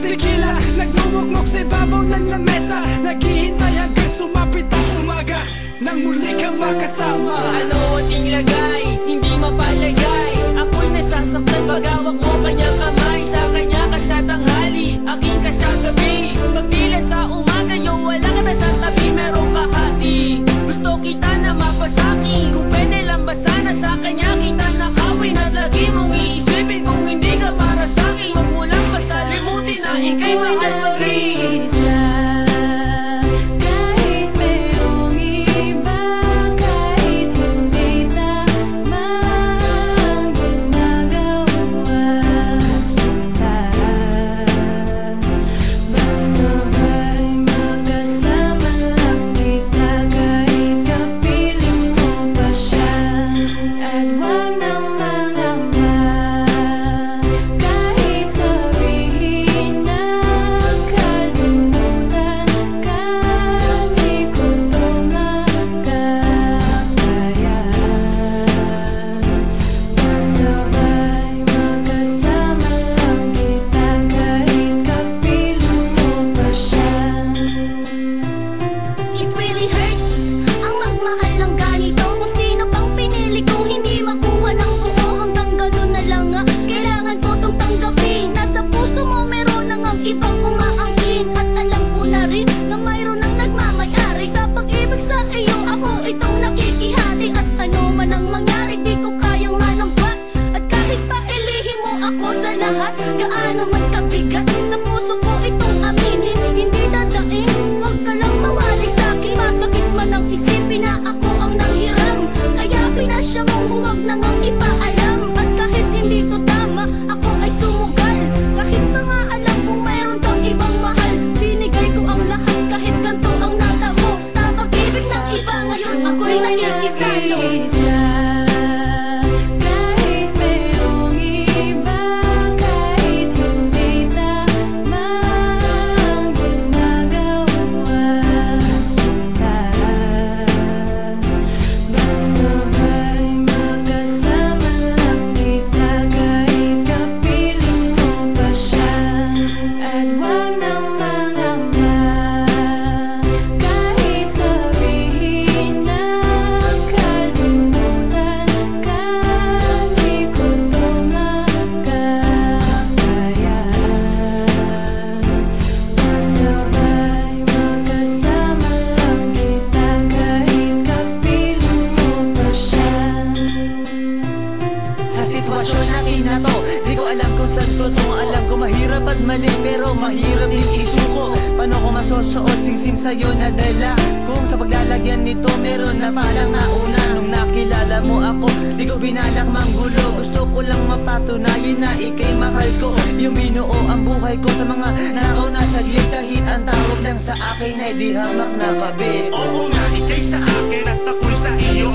tequila, nagmumuklok sa ibabaw ng lamesa, naghihintay hanggang sumapit ang umaga nang muli kang makasama. Ano ating lagay, hindi mapalagay. Ako'y nasasaktan pag hawak mo kanyang kamay. Sa kanya ka sa tanghali, aking ka sa gabi. Pagpila sa umaga, yung wala ka na sa tabi, meron ka hati. Gusto kita na mapasaki, kung pwede lang ba sana sa kanya kita nakawin. At lagi mong iisipin kung hindi ka para sa'kin. Huwag mo lang pasalimutin na ika'y mahal ko rin. Ibang umaangkin at alam ko na rin na mayroon ang nagmamayari sa pag-ibig sa iyo. Ako itong nakikihati at ano man ang mangyari, di ko kayang manambat. At kahit pa ilihim mo ako sa lahat, gaano man kabigat, sa puso ko itong aminin, hindi dadaing. Huwag ka lang mawali sa'kin, masakit man ang isipin na ako ang nanghiram. Kaya pinasya mong huwag na ngang ipaalam. At kahit hindi to tama, ako ay sumugal. Kahit pa nga alam kong mayroon kang ibang mahal, binigay ko ang lahat kahit ganito ang natamo. Sa pag-ibig ng iba ngayon ako'y nakikisalo. Kahit mayroong iba, kahit hindi tama ang gumagawa sinta. Basta ba'y makasama lang kita kahit kapiling mo pa siya. At huwag nang mangamba, kahit sabihin na kalimutan ka, di ko to makakaya. Basta ba'y makasama lang kita kahit kapiling mo pa siya. Sa sitwasyon natin na to, di ko alam kung saan totoo. Alam ko mahirap at mali, pero mahirap din isuko. Paano ko masusuot singsing sa'yo na dala? Kung sa paglalagyan nito meron na palang nauna. Nung nakilala mo ako, di ko binalak manggulo. Gusto ko lang mapatunayan na ika'y mahal ko. Yung binuo ang buhay ko sa mga nauna saglit. Kahit ang tawag lang sa akin ay di hamak na kabit. Oo nga, ika'y sa akin at ako'y sa iyo.